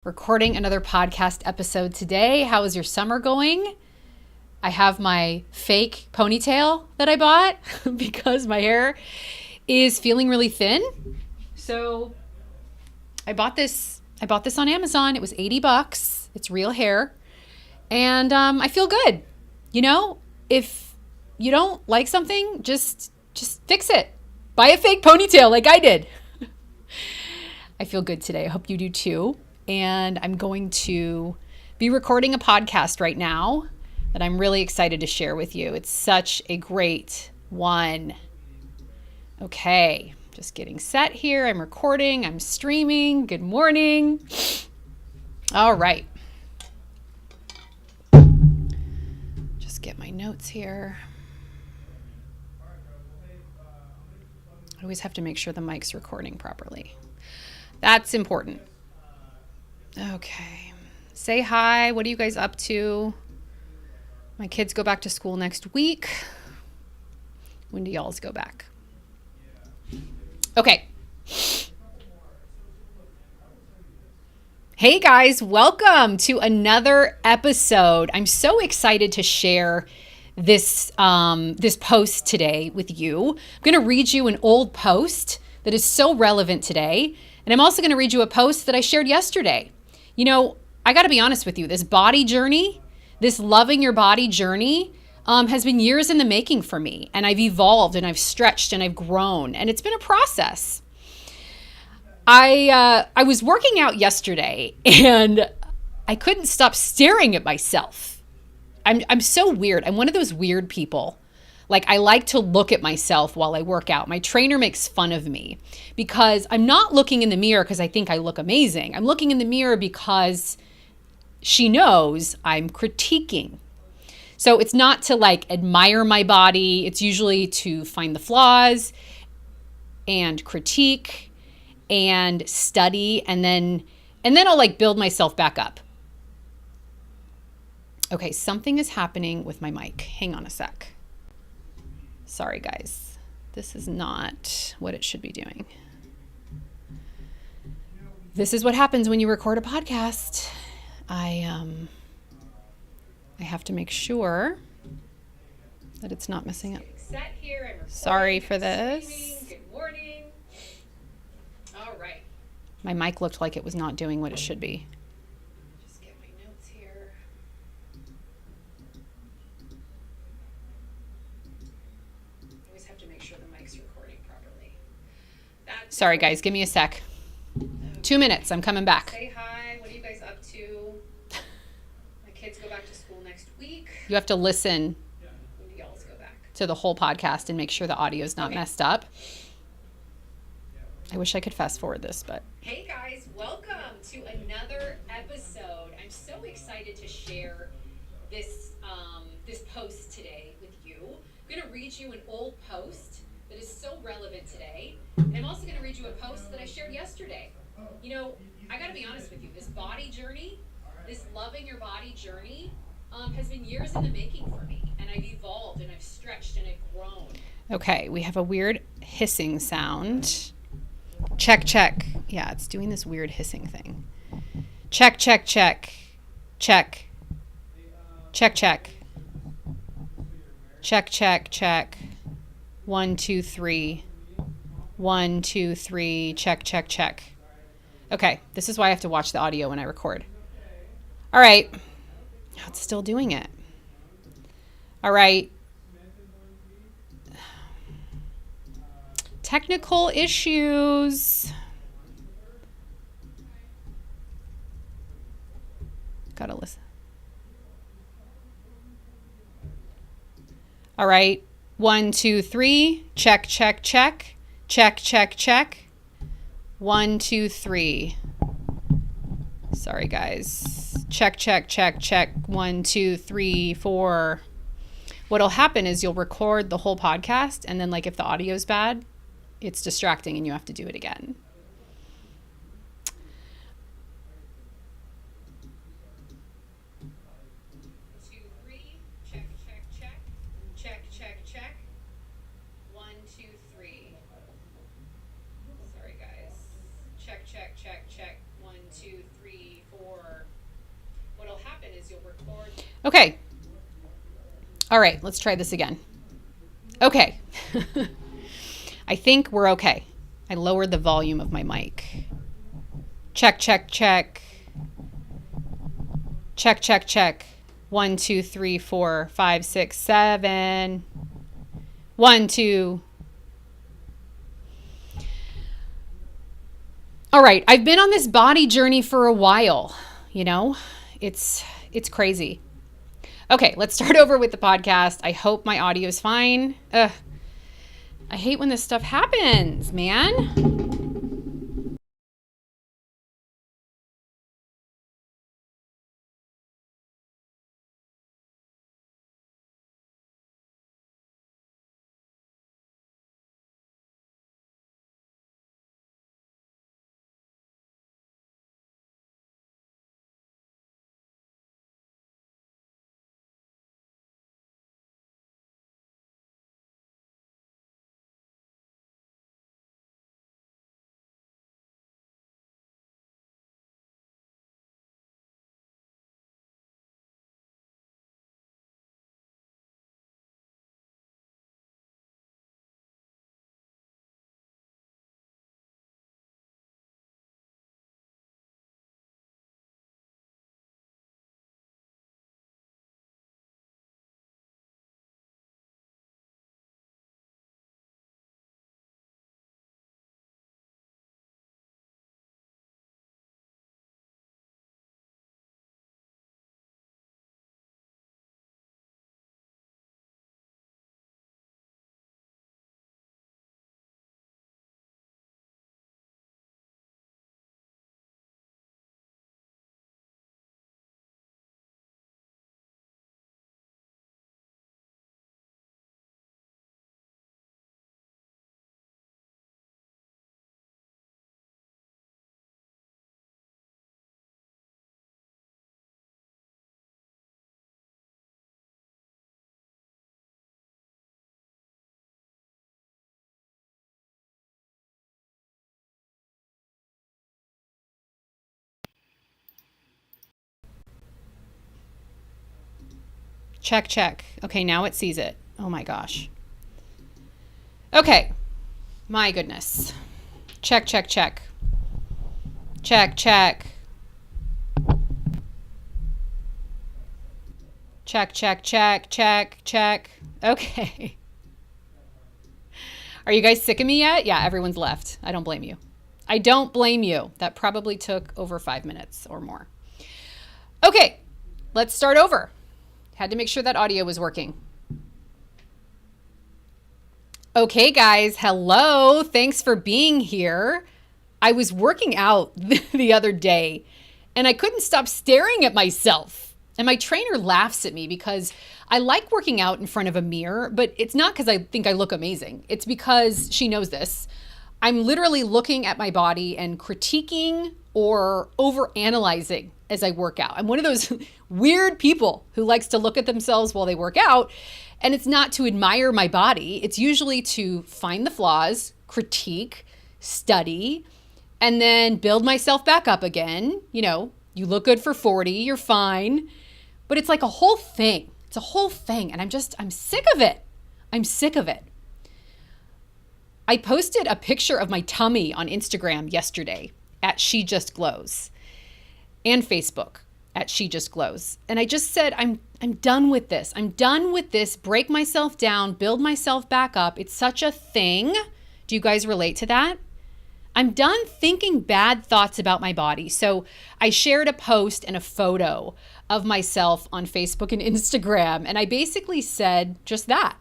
Recording another podcast episode today. How is your summer going? I have my fake ponytail that I bought because my hair is feeling really thin. So I bought this on Amazon. It was $80. It's real hair. And I feel good. You know, if you don't like something, just fix it. Buy a fake ponytail like I did. I feel good today. I hope you do too. And I'm going to be recording a podcast right now that I'm really excited to share with you. It's such a great one. Okay, just getting set here. I'm recording, I'm streaming. Good morning. All right. Just get my notes here. I always have to make sure the mic's recording properly. That's important. Okay. Say hi. What are you guys up to? My kids go back to school next week. When do y'all's go back? Okay. Hey guys, welcome to another episode. I'm so excited to share this post today with you. I'm going to read you an old post that is so relevant today. And I'm also going to read you a post that I shared yesterday. You know, I got to be honest with you. This body journey, this loving your body journey has been years in the making for me. And I've evolved and I've stretched and I've grown. And it's been a process. I was working out yesterday and I couldn't stop staring at myself. I'm so weird. I'm one of those weird people. Like, I like to look at myself while I work out. My trainer makes fun of me because I'm not looking in the mirror because I think I look amazing. I'm looking in the mirror because she knows I'm critiquing. So it's not to like admire my body. It's usually to find the flaws and critique and study, and then I'll like build myself back up. Okay, something is happening with my mic. Hang on a sec. Sorry, guys. This is not what it should be doing. This is what happens when you record a podcast. I have to make sure that it's not messing up. Sorry for this. Good morning. All right. My mic looked like it was not doing what it should be. Just get my notes here. Always have to make sure the mic's recording properly. Sorry, guys. Give me a sec. 2 minutes. I'm coming back. Say hi. What are you guys up to? My kids go back to school next week. You have to listen to the whole podcast and make sure the audio is not messed up. I wish I could fast forward this, but. Hey guys, welcome to another episode. I'm so excited to share this post today with you. I'm going to read you an old post that is so relevant today. And I'm also going to read you a post that I shared yesterday. You know, I got to be honest with you. This body journey, this loving your body journey, has been years in the making for me. And I've evolved and I've stretched and I've grown. Okay, we have a weird hissing sound. Check, check. Yeah, it's doing this weird hissing thing. Check, check, check. Check. Check, check. Check, check, check. 1, 2, 3. 1, 2, 3. Check, check, check. Okay, this is why I have to watch the audio when I record. All right. It's still doing it. All right. Technical issues. Gotta listen. All right. 1, 2, 3. Check, check, check. Check, check, check. 1, 2, 3. Sorry, guys. Check, check, check, check. 1, 2, 3, 4. What'll happen is you'll record the whole podcast, and then like if the audio's bad, it's distracting and you have to do it again. Check, check, check. 1, 2, 3, 4. Okay. All right, let's try this again. Okay. I think we're okay. I lowered the volume of my mic. Check, check, check. Check, check, check. 1, 2, 3, 4, 5, 6, 7. 1, 2. All right, I've been on this body journey for a while. You know, it's crazy. Okay, let's start over with the podcast. I hope my audio is fine. I hate when this stuff happens, man. Check, check. Okay, now it sees it. Oh my gosh. Okay. My goodness. Check, check, check. Check, check. Check, check, check, check, check. Okay. Are you guys sick of me yet? Yeah, everyone's left. I don't blame you. I don't blame you. That probably took over 5 minutes or more. Okay, let's start over. Had to make sure that audio was working. Okay, guys, hello. Thanks for being here. I was working out the other day and I couldn't stop staring at myself. And my trainer laughs at me because I like working out in front of a mirror, but it's not because I think I look amazing. It's because she knows this. I'm literally looking at my body and critiquing or overanalyzing as I work out. I'm one of those weird people who likes to look at themselves while they work out. And it's not to admire my body. It's usually to find the flaws, critique, study, and then build myself back up again. You know, you look good for 40, you're fine. But it's like a whole thing. It's a whole thing. And I'm sick of it. I'm sick of it. I posted a picture of my tummy on Instagram yesterday at She Just Glows and Facebook at She Just Glows. And I just said, I'm done with this. I'm done with this. Break myself down, build myself back up. It's such a thing. Do you guys relate to that? I'm done thinking bad thoughts about my body. So I shared a post and a photo of myself on Facebook and Instagram. And I basically said just that.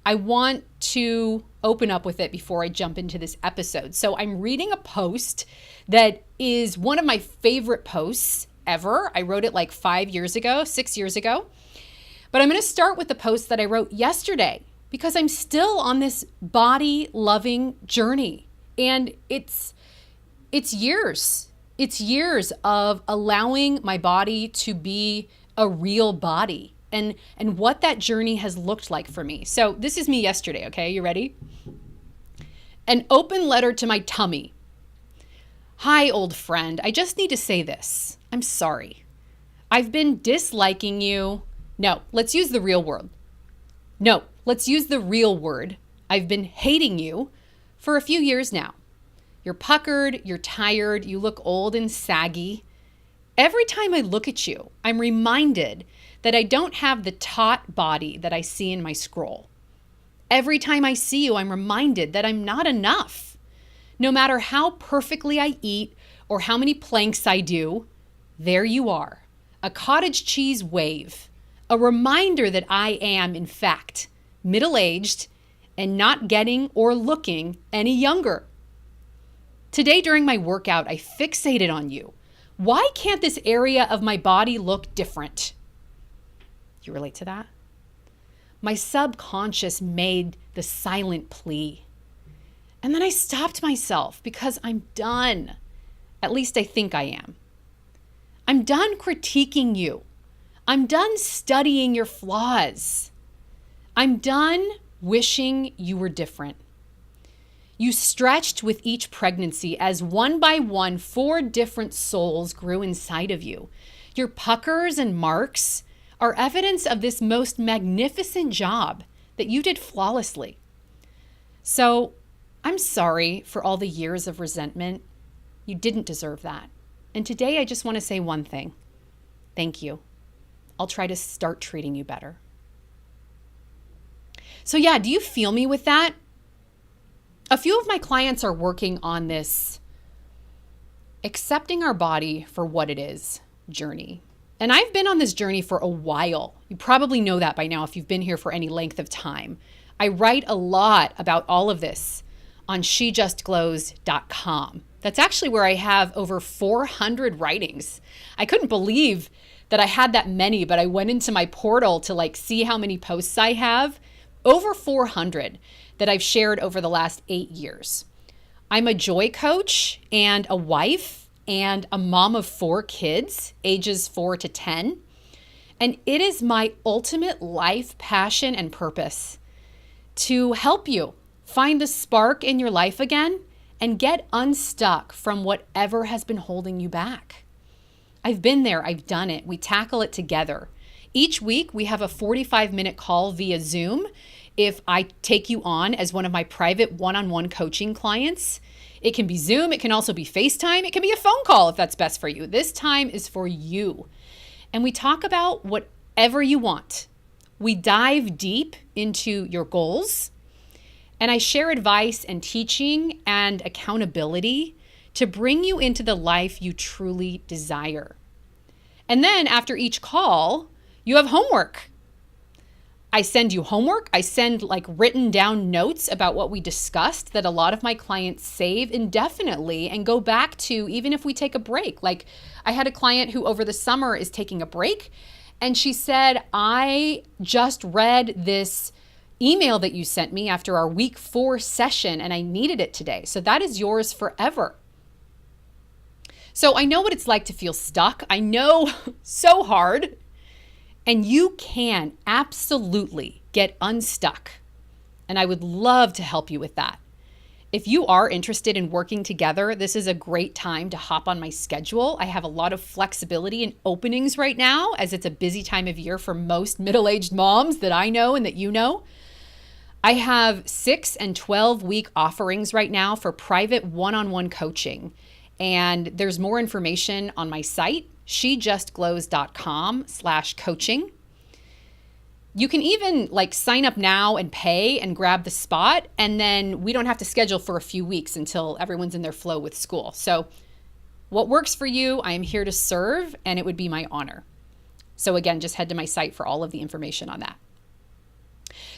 I want to open up with it before I jump into this episode. So I'm reading a post that is one of my favorite posts ever. I wrote it like 6 years ago. But I'm going to start with the post that I wrote yesterday because I'm still on this body loving journey. And it's years. It's years of allowing my body to be a real body and what that journey has looked like for me. So this is me yesterday, okay? You ready? An open letter to my tummy. Hi, old friend. I just need to say this. I'm sorry. I've been disliking you. No, let's use the real word. No, let's use the real word. I've been hating you for a few years now. You're puckered, you're tired, you look old and saggy. Every time I look at you, I'm reminded that I don't have the taut body that I see in my scroll. Every time I see you, I'm reminded that I'm not enough. No matter how perfectly I eat or how many planks I do, there you are, a cottage cheese wave, a reminder that I am, in fact, middle-aged and not getting or looking any younger. Today during my workout, I fixated on you. Why can't this area of my body look different? You relate to that? My subconscious made the silent plea. And then I stopped myself because I'm done. At least I think I am. I'm done critiquing you. I'm done studying your flaws. I'm done wishing you were different. You stretched with each pregnancy as one by one, 4 different souls grew inside of you. Your puckers and marks are evidence of this most magnificent job that you did flawlessly. So I'm sorry for all the years of resentment. You didn't deserve that. And today I just want to say one thing. Thank you. I'll try to start treating you better. So yeah, do you feel me with that? A few of my clients are working on this accepting our body for what it is journey. And I've been on this journey for a while. You probably know that by now if you've been here for any length of time. I write a lot about all of this on shejustglows.com. That's actually where I have over 400 writings. I couldn't believe that I had that many, but I went into my portal to see how many posts I have. Over 400 that I've shared over the last 8 years. I'm a joy coach and a wife and a mom of 4 kids, ages 4 to 10. And it is my ultimate life passion and purpose to help you find the spark in your life again and get unstuck from whatever has been holding you back. I've been there, I've done it. We tackle it together. Each week we have a 45-minute call via Zoom if I take you on as one of my private one-on-one coaching clients. It can be Zoom, it can also be FaceTime, it can be a phone call if that's best for you. This time is for you. And we talk about whatever you want. We dive deep into your goals, and I share advice and teaching and accountability to bring you into the life you truly desire. And then after each call, you have homework. I send you homework. I send written down notes about what we discussed that a lot of my clients save indefinitely and go back to even if we take a break. I had a client who over the summer is taking a break, and she said, I just read this email that you sent me after our week 4 session and I needed it today. So that is yours forever. So I know what it's like to feel stuck. I know so hard. And you can absolutely get unstuck. And I would love to help you with that. If you are interested in working together, this is a great time to hop on my schedule. I have a lot of flexibility and openings right now as it's a busy time of year for most middle-aged moms that I know and that you know. I have 6 and 12-week offerings right now for private one-on-one coaching. And there's more information on my site, shejustglows.com/coaching. You can even sign up now and pay and grab the spot. And then we don't have to schedule for a few weeks until everyone's in their flow with school. So what works for you, I am here to serve, and it would be my honor. So again, just head to my site for all of the information on that.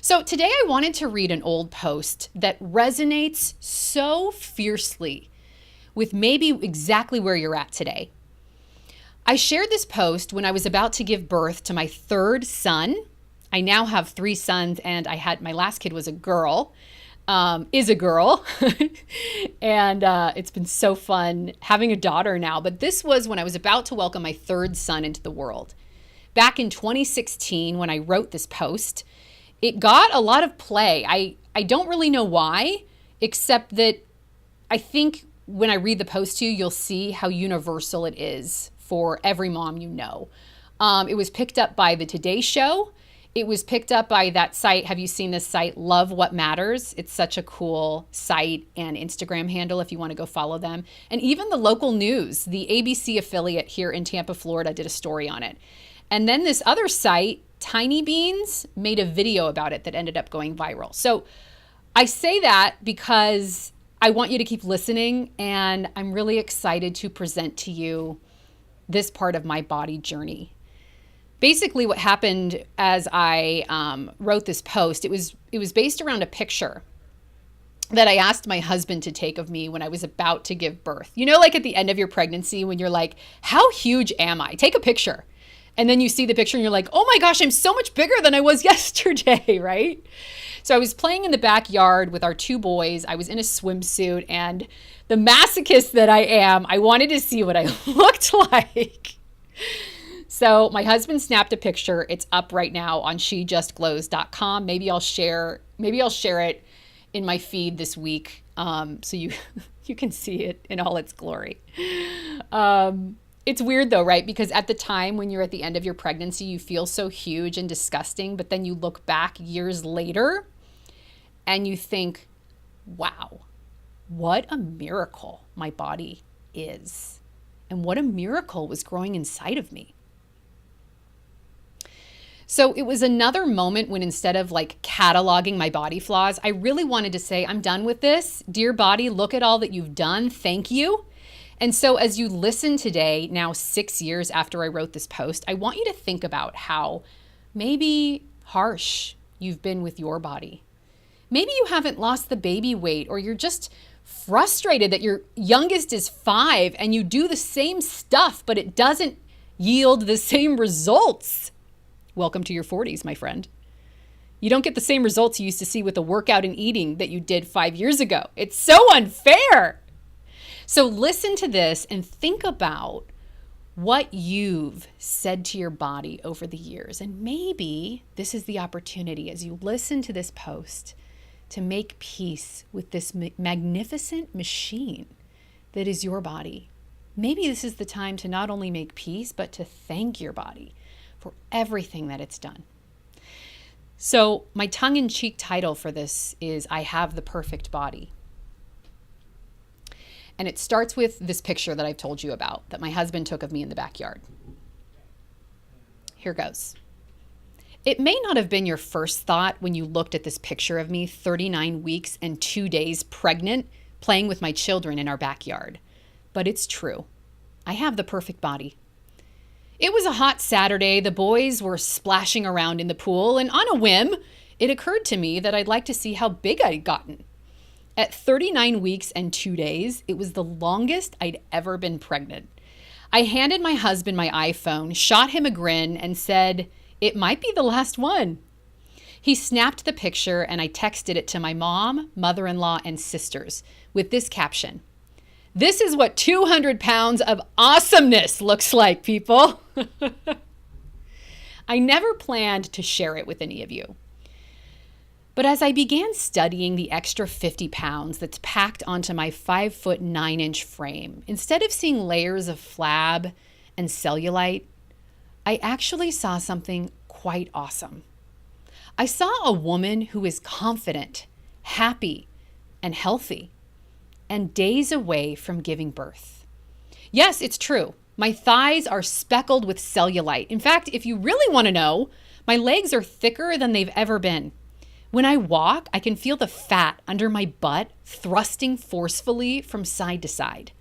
So today I wanted to read an old post that resonates so fiercely with maybe exactly where you're at today. I shared this post when I was about to give birth to my 3rd son. I now have 3 sons, and my last kid was a girl, is a girl. And it's been so fun having a daughter now. But this was when I was about to welcome my 3rd son into the world. Back in 2016, when I wrote this post, it got a lot of play. I don't really know why, except that I think when I read the post to you, you'll see how universal it is for every mom you know. It was picked up by the Today Show. It was picked up by that site. Have you seen this site, Love What Matters? It's such a cool site and Instagram handle if you want to go follow them. And even the local news, the ABC affiliate here in Tampa, Florida, did a story on it. And then this other site, Tiny Beans, made a video about it that ended up going viral. So I say that because I want you to keep listening, and I'm really excited to present to you this part of my body journey. Basically, what happened as I wrote this post, it was based around a picture that I asked my husband to take of me when I was about to give birth. You know, like at the end of your pregnancy when you're like, how huge am I? Take a picture. And then you see the picture and you're like, oh my gosh, I'm so much bigger than I was yesterday, right? So I was playing in the backyard with our two boys. I was in a swimsuit, and the masochist that I am, I wanted to see what I looked like. So my husband snapped a picture. It's up right now on shejustglows.com. Maybe I'll share it in my feed this week, so you can see it in all its glory. It's weird though, right? Because at the time when you're at the end of your pregnancy, you feel so huge and disgusting, but then you look back years later and you think, wow, what a miracle my body is, and what a miracle was growing inside of me. So it was another moment when, instead of like cataloging my body flaws, I really wanted to say, I'm done with this. Dear body, look at all that you've done. Thank you. And so as you listen today, now 6 years after I wrote this post, I want you to think about how maybe harsh you've been with your body. Maybe you haven't lost the baby weight, or you're just frustrated that your youngest is 5 and you do the same stuff, but it doesn't yield the same results. Welcome to your 40s, my friend. You don't get the same results you used to see with the workout and eating that you did 5 years ago. It's so unfair. So listen to this and think about what you've said to your body over the years. And maybe this is the opportunity, as you listen to this post, to make peace with this magnificent machine that is your body. Maybe this is the time to not only make peace, but to thank your body for everything that it's done. So my tongue-in-cheek title for this is I Have the Perfect Body. And it starts with this picture that I've told you about that my husband took of me in the backyard. Here goes. It may not have been your first thought when you looked at this picture of me 39 weeks and 2 days pregnant, playing with my children in our backyard, but it's true. I have the perfect body. It was a hot Saturday. The boys were splashing around in the pool, and on a whim, it occurred to me that I'd like to see how big I'd gotten. At 39 weeks and 2 days, it was the longest I'd ever been pregnant. I handed my husband my iPhone, shot him a grin, and said, "It might be the last one." He snapped the picture, and I texted it to my mom, mother-in-law, and sisters with this caption: "This is what 200 pounds of awesomeness looks like, people." I never planned to share it with any of you. But as I began studying the extra 50 pounds that's packed onto my 5'9" frame, instead of seeing layers of flab and cellulite, I actually saw something quite awesome. I saw a woman who is confident, happy, and healthy, and days away from giving birth. Yes, it's true. My thighs are speckled with cellulite. In fact, if you really want to know, my legs are thicker than they've ever been. When I walk, I can feel the fat under my butt thrusting forcefully from side to side.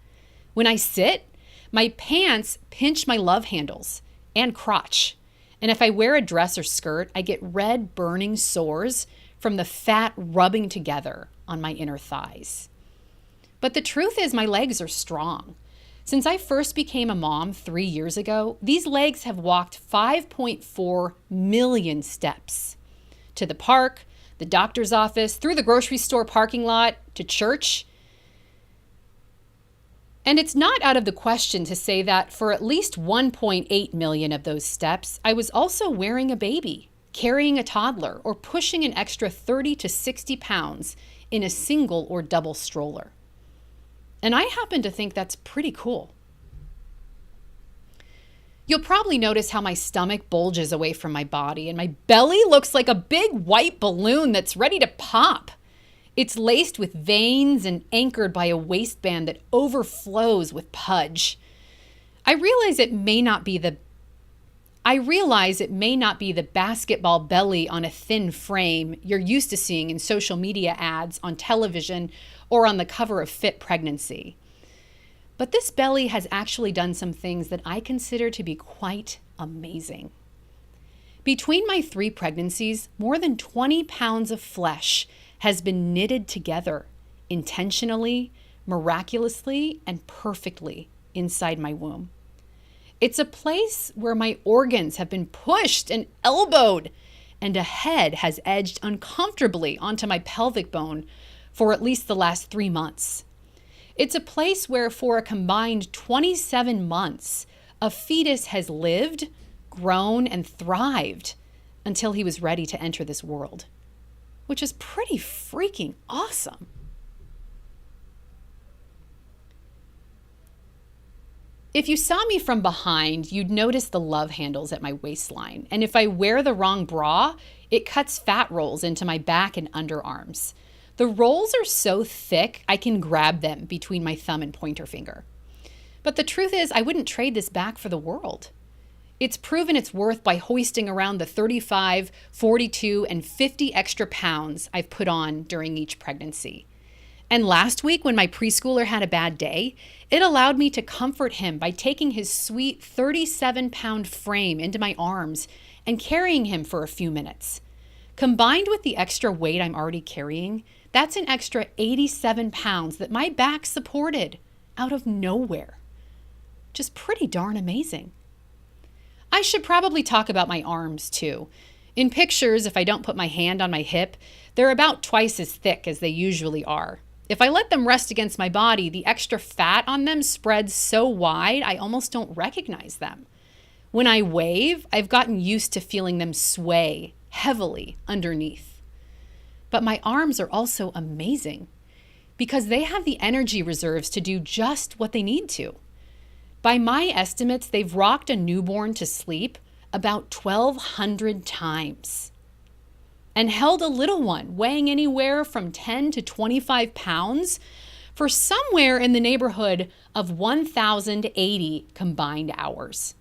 When I sit, my pants pinch my love handles and crotch. And if I wear a dress or skirt, I get red burning sores from the fat rubbing together on my inner thighs. But the truth is, my legs are strong. Since I first became a mom 3 years ago, these legs have walked 5.4 million steps. To the park, the doctor's office, through the grocery store parking lot, to church. And it's not out of the question to say that for at least 1.8 million of those steps, I was also wearing a baby, carrying a toddler, or pushing an extra 30 to 60 pounds in a single or double stroller. And I happen to think that's pretty cool. You'll probably notice how my stomach bulges away from my body and my belly looks like a big white balloon that's ready to pop. It's laced with veins and anchored by a waistband that overflows with pudge. I realize it may not be the basketball belly on a thin frame you're used to seeing in social media ads, on television, or on the cover of Fit Pregnancy. But this belly has actually done some things that I consider to be quite amazing. Between my 3 pregnancies, more than 20 pounds of flesh has been knitted together intentionally, miraculously, and perfectly inside my womb. It's a place where my organs have been pushed and elbowed, and a head has edged uncomfortably onto my pelvic bone for at least the last 3 months. It's a place where, for a combined 27 months, a fetus has lived, grown, and thrived until he was ready to enter this world, which is pretty freaking awesome. If you saw me from behind, you'd notice the love handles at my waistline. And if I wear the wrong bra, it cuts fat rolls into my back and underarms. The rolls are so thick, I can grab them between my thumb and pointer finger. But the truth is, I wouldn't trade this back for the world. It's proven its worth by hoisting around the 35, 42, and 50 extra pounds I've put on during each pregnancy. And last week, when my preschooler had a bad day, it allowed me to comfort him by taking his sweet 37-pound frame into my arms and carrying him for a few minutes. Combined with the extra weight I'm already carrying, that's an extra 87 pounds that my back supported out of nowhere. Just pretty darn amazing. I should probably talk about my arms too. In pictures, if I don't put my hand on my hip, they're about twice as thick as they usually are. If I let them rest against my body, the extra fat on them spreads so wide I almost don't recognize them. When I wave, I've gotten used to feeling them sway heavily underneath. But my arms are also amazing because they have the energy reserves to do just what they need to. By my estimates, they've rocked a newborn to sleep about 1,200 times and held a little one weighing anywhere from 10 to 25 pounds for somewhere in the neighborhood of 1,080 combined hours.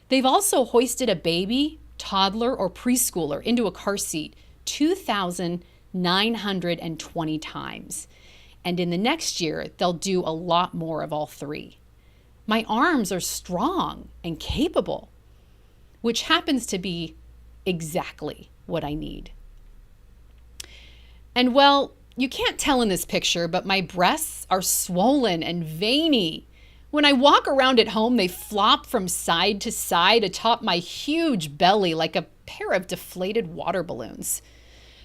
They've also hoisted a baby, toddler, or preschooler into a car seat 2,920 times. And in the next year, they'll do a lot more of all 3. My arms are strong and capable, which happens to be exactly what I need. And well, you can't tell in this picture, but my breasts are swollen and veiny. When I walk around at home, they flop from side to side atop my huge belly like a pair of deflated water balloons.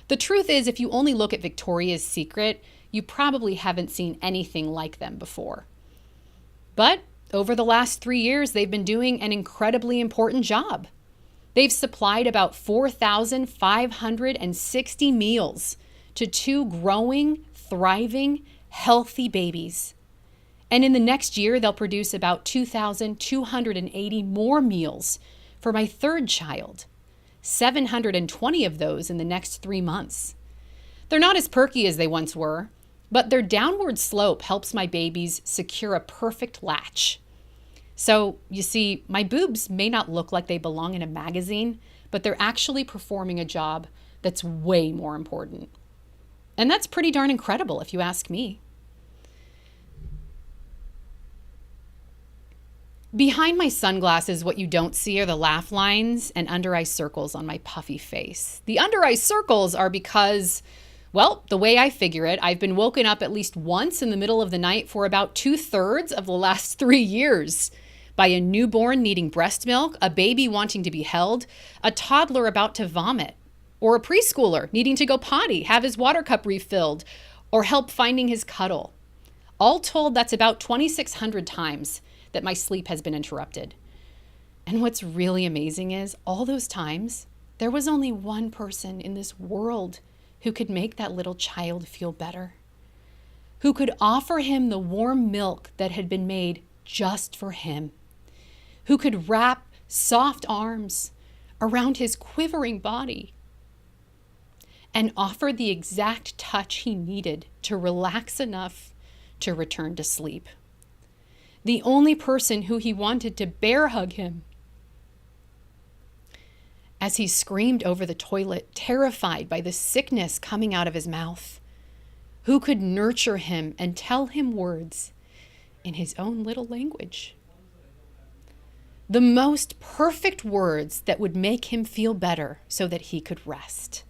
The truth is, if you only look at Victoria's Secret, you probably haven't seen anything like them before. But over the last 3 years, they've been doing an incredibly important job. They've supplied about 4,560 meals to 2 growing, thriving, healthy babies. And in the next year, they'll produce about 2,280 more meals for my 3rd child, 720 of those in the next 3 months. They're not as perky as they once were, but their downward slope helps my babies secure a perfect latch. So, you see, my boobs may not look like they belong in a magazine, but they're actually performing a job that's way more important. And that's pretty darn incredible, if you ask me. Behind my sunglasses, what you don't see are the laugh lines and under-eye circles on my puffy face. The under-eye circles are because, well, the way I figure it, I've been woken up at least once in the middle of the night for about 2/3 of the last 3 years by a newborn needing breast milk, a baby wanting to be held, a toddler about to vomit, or a preschooler needing to go potty, have his water cup refilled, or help finding his cuddle. All told, that's about 2,600 times that my sleep has been interrupted. And what's really amazing is, all those times, there was only one person in this world who could make that little child feel better, who could offer him the warm milk that had been made just for him, who could wrap soft arms around his quivering body, and offered the exact touch he needed to relax enough to return to sleep. The only person who he wanted to bear hug him. As he screamed over the toilet, terrified by the sickness coming out of his mouth, who could nurture him and tell him words in his own little language? The most perfect words that would make him feel better so that he could rest.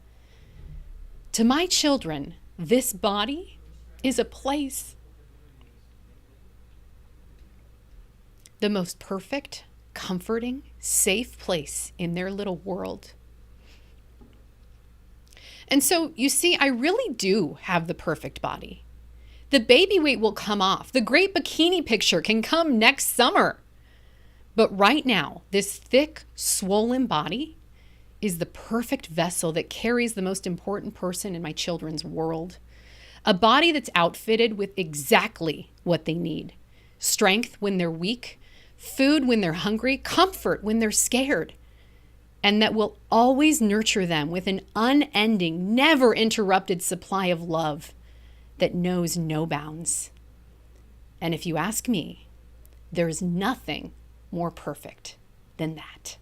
To my children, this body is a place. The most perfect, comforting, safe place in their little world. And so, you see, I really do have the perfect body. The baby weight will come off. The great bikini picture can come next summer. But right now, this thick, swollen body is the perfect vessel that carries the most important person in my children's world. A body that's outfitted with exactly what they need. Strength when they're weak, food when they're hungry, comfort when they're scared. And that will always nurture them with an unending, never interrupted supply of love that knows no bounds. And if you ask me, there's nothing more perfect than that.